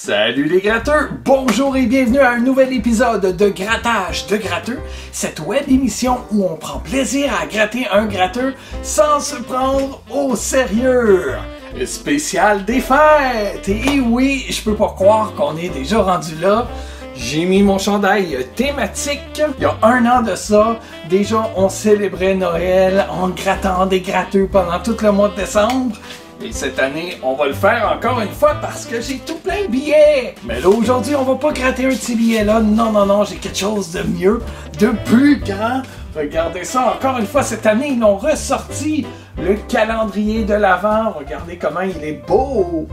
Salut les gratteurs! Bonjour et bienvenue à un nouvel épisode de Grattage de gratteux, cette web émission où on prend plaisir à gratter un gratteur sans se prendre au sérieux. Spécial des fêtes! Et oui, je peux pas croire qu'on est déjà rendu là. J'ai mis mon chandail thématique. Il y a un an de ça, déjà on célébrait Noël en grattant des gratteux pendant tout le mois de décembre. Et cette année, on va le faire encore une fois parce que j'ai tout plein de billets. Mais là, aujourd'hui, on va pas gratter un petit billet là. Non, non, non, j'ai quelque chose de mieux, de plus grand. Regardez ça, encore une fois, cette année, ils ont ressorti le calendrier de l'Avent. Regardez comment il est beau.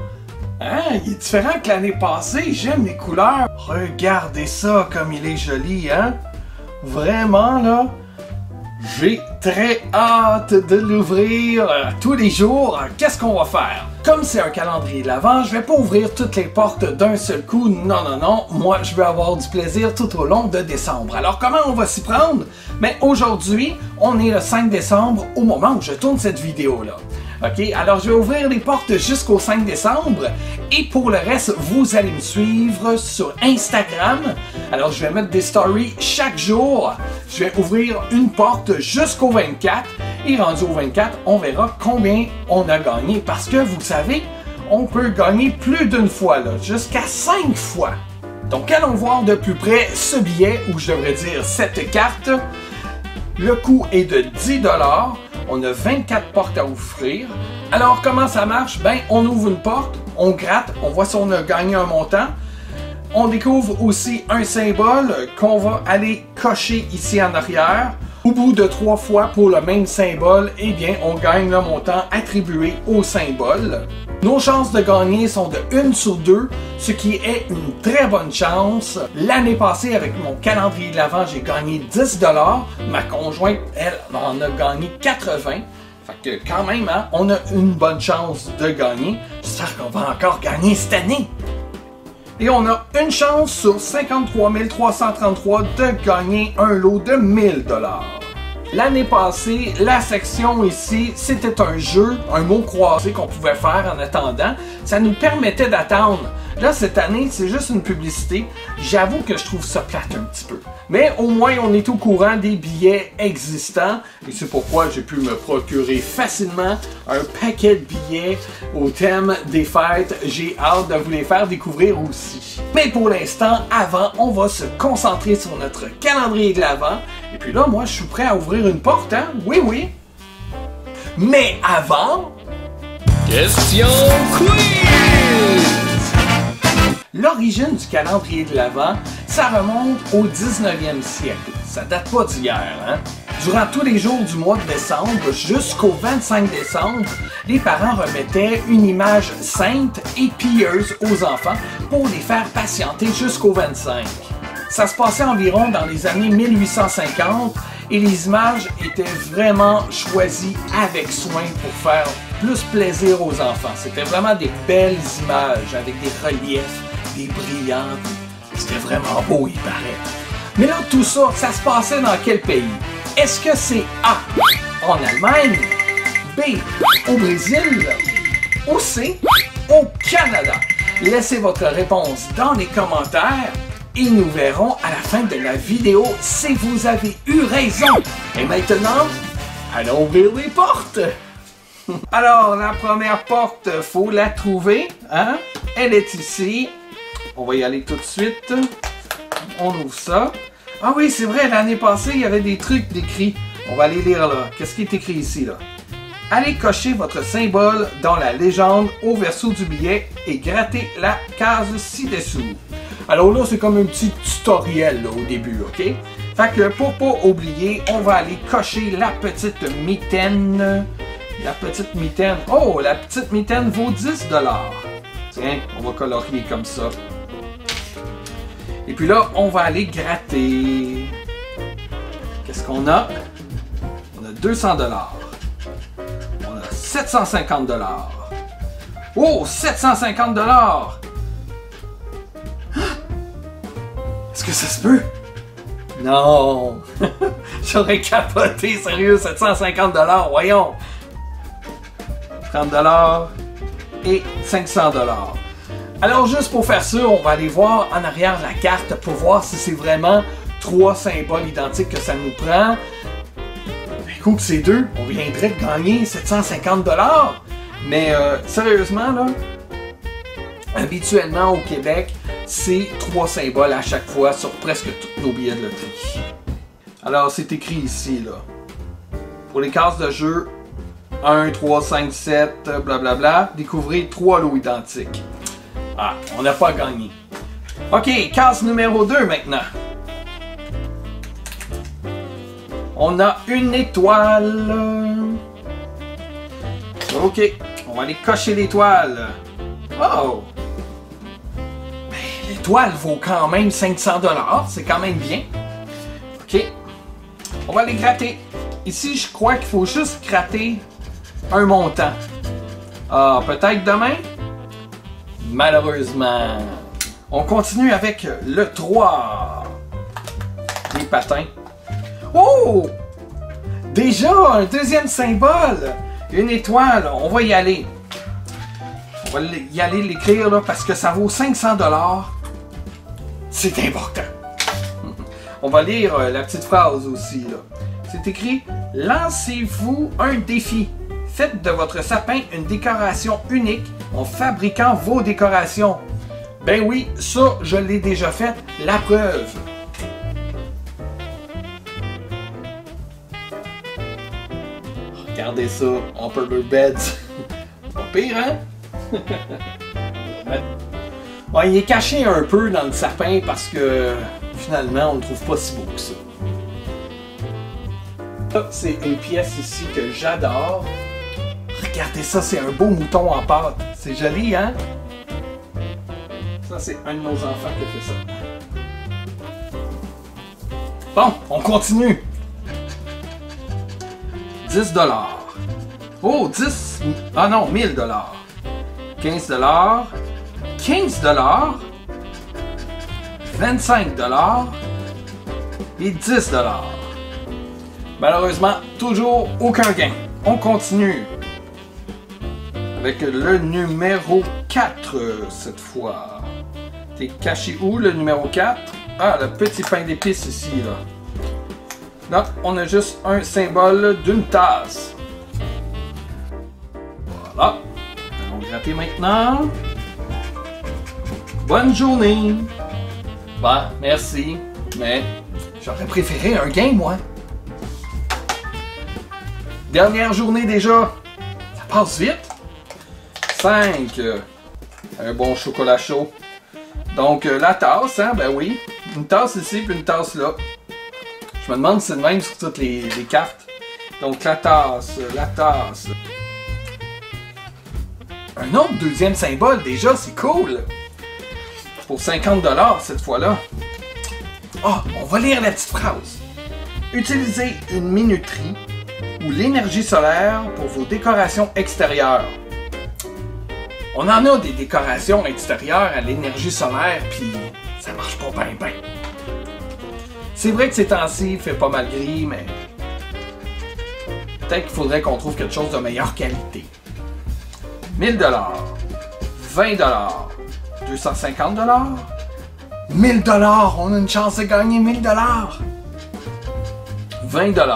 Hein? Il est différent que l'année passée. J'aime les couleurs. Regardez ça, comme il est joli, hein? Vraiment, là. J'ai très hâte de l'ouvrir tous les jours. Qu'est-ce qu'on va faire? Comme c'est un calendrier de l'Avent, je vais pas ouvrir toutes les portes d'un seul coup. Non, non, non. Moi, je veux avoir du plaisir tout au long de décembre. Alors, comment on va s'y prendre? Mais aujourd'hui, on est le 5 décembre au moment où je tourne cette vidéo-là. OK? Alors, je vais ouvrir les portes jusqu'au 5 décembre. Et pour le reste, vous allez me suivre sur Instagram. Alors, je vais mettre des stories chaque jour. Je vais ouvrir une porte jusqu'au 24. Et rendu au 24, on verra combien on a gagné. Parce que, vous savez, on peut gagner plus d'une fois, là, jusqu'à 5 fois. Donc, allons voir de plus près ce billet, ou je devrais dire cette carte. Le coût est de 10 $. On a 24 portes à offrir. Alors, comment ça marche? Ben, on ouvre une porte, on gratte, on voit si on a gagné un montant. On découvre aussi un symbole qu'on va aller cocher ici en arrière. Au bout de 3 fois pour le même symbole, eh bien, on gagne le montant attribué au symbole. Nos chances de gagner sont de 1 sur 2, ce qui est une très bonne chance. L'année passée, avec mon calendrier de l'Avent, j'ai gagné 10 $. Ma conjointe, elle, en a gagné 80. Fait que quand même, hein, on a une bonne chance de gagner. J'espère qu'on va encore gagner cette année. Et on a une chance sur 53 333 de gagner un lot de 1000 $. L'année passée, la section ici, c'était un jeu, un mot croisé qu'on pouvait faire en attendant. Ça nous permettait d'attendre. Là, cette année, c'est juste une publicité. J'avoue que je trouve ça plate un petit peu. Mais au moins, on est au courant des billets existants. Et c'est pourquoi j'ai pu me procurer facilement un paquet de billets au thème des fêtes. J'ai hâte de vous les faire découvrir aussi. Mais pour l'instant, avant, on va se concentrer sur notre calendrier de l'Avent. Et puis là, moi, je suis prêt à ouvrir une porte, hein? Oui, oui. Mais avant... Question quiz! L'origine du calendrier de l'Avent, ça remonte au 19e siècle. Ça date pas d'hier, hein? Durant tous les jours du mois de décembre jusqu'au 25 décembre, les parents remettaient une image sainte et pieuse aux enfants pour les faire patienter jusqu'au 25. Ça se passait environ dans les années 1850 et les images étaient vraiment choisies avec soin pour faire plus plaisir aux enfants. C'était vraiment des belles images avec des reliefs, des brillantes. C'était vraiment beau, il paraît. Mais là, tout ça, ça se passait dans quel pays? Est-ce que c'est A, en Allemagne, B, au Brésil, ou C, au Canada? Laissez votre réponse dans les commentaires et nous verrons à la fin de la vidéo si vous avez eu raison. Et maintenant, allons ouvrir les portes. Alors, la première porte, faut la trouver, hein? Elle est ici. On va y aller tout de suite. On ouvre ça. Ah oui, c'est vrai, l'année passée, il y avait des trucs décrits. On va aller lire là. Qu'est-ce qui est écrit ici, là? Allez cocher votre symbole dans la légende au verso du billet et grattez la case ci-dessous. Alors là, c'est comme un petit tutoriel là, au début, OK? Fait que pour pas oublier, on va aller cocher la petite mitaine. La petite mitaine. Oh, la petite mitaine vaut 10 $. Tiens, on va colorier comme ça. Et puis là, on va aller gratter. Qu'est-ce qu'on a? On a 200 $. On a 750 $. Oh, 750 $! Est-ce que ça se peut? Non! J'aurais capoté, sérieux, 750 $, voyons! 30 $ et 500 $. Alors juste pour faire ça, on va aller voir en arrière de la carte pour voir si c'est vraiment 3 symboles identiques que ça nous prend. Écoute, c'est 2, on viendrait de gagner 750 $. Mais sérieusement, là, habituellement au Québec, c'est 3 symboles à chaque fois sur presque tous nos billets de loterie. Alors, c'est écrit ici, là. Pour les cases de jeu, 1, 3, 5, 7, blablabla, découvrez 3 lots identiques. Ah, on n'a pas gagné. OK, case numéro 2 maintenant. On a une étoile. OK, on va aller cocher l'étoile. Oh! L'étoile vaut quand même 500 $, c'est quand même bien. OK, on va les gratter. Ici, je crois qu'il faut juste gratter un montant. Ah, peut-être demain? Malheureusement. On continue avec le 3. Les patins. Oh! Déjà, un deuxième symbole. Une étoile. On va y aller. On va y aller l'écrire là parce que ça vaut 500 $. C'est important. On va lire la petite phrase aussi là. C'est écrit « Lancez-vous un défi. Faites de votre sapin une décoration unique en fabriquant vos décorations. » Ben oui, ça, je l'ai déjà fait. La preuve. Regardez ça, Upper Beds. Pas pire, hein? Bon, il est caché un peu dans le sapin parce que finalement, on ne le trouve pas si beau que ça. Ça, c'est une pièce ici que j'adore. Regardez ça, c'est un beau mouton en pâte. C'est joli, hein? Ça, c'est un de nos enfants qui a fait ça. Bon, on continue. 10 $. Oh, 10... Ah non, 1000 $. 15 $. 15 $. 25 $ et 10 $. Malheureusement, toujours aucun gain. On continue avec le numéro 4 cette fois. T'es caché où le numéro 4? Ah, le petit pain d'épices ici, là. Là, on a juste un symbole d'une tasse. Voilà. Allons gratter maintenant. Bonne journée. Bah, merci. Mais j'aurais préféré un gain, moi. Dernière journée déjà. Ça passe vite. 5. Un bon chocolat chaud. Donc, la tasse, hein, ben oui. Une tasse ici, puis une tasse là. Je me demande si c'est le même sur toutes les cartes. Donc, la tasse, la tasse. Un autre deuxième symbole, déjà, c'est cool. Pour 50 $ cette fois-là. Ah, on va lire la petite phrase. Utilisez une minuterie ou l'énergie solaire pour vos décorations extérieures. On en a des décorations extérieures à l'énergie solaire, puis ça marche pas bien bien. C'est vrai que ces temps-ci, il fait pas mal gris, mais peut-être qu'il faudrait qu'on trouve quelque chose de meilleure qualité. 1000 $, 20 $, 250 $, 1000 $, on a une chance de gagner 1000 $. 20 $,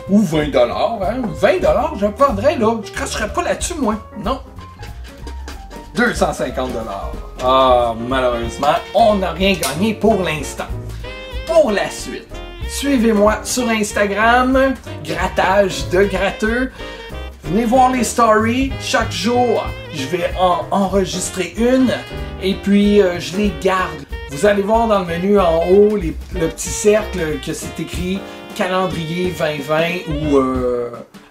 ou 20 $, hein? 20 $, je prendrais là, je cracherais pas là-dessus moi, non. 250 $. Ah, malheureusement, on n'a rien gagné pour l'instant. Pour la suite, suivez-moi sur Instagram, Grattage de Gratteux. Venez voir les stories. Chaque jour, je vais en enregistrer une et puis je les garde. Vous allez voir dans le menu en haut le petit cercle que c'est écrit calendrier 2020 ou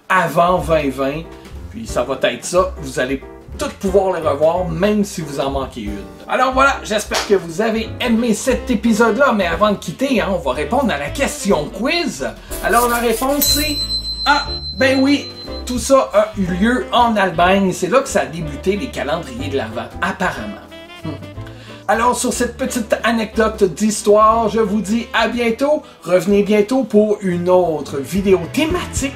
avant 2020. Puis ça va être ça. Vous allez tout pouvoir les revoir, même si vous en manquez une. Alors voilà, j'espère que vous avez aimé cet épisode-là, mais avant de quitter, hein, on va répondre à la question quiz. Alors la réponse c'est... Ah, ben oui, tout ça a eu lieu en Allemagne. C'est là que ça a débuté les calendriers de l'Avent, apparemment. Alors sur cette petite anecdote d'histoire, je vous dis à bientôt. Revenez bientôt pour une autre vidéo thématique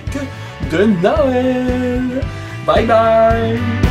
de Noël. Bye bye!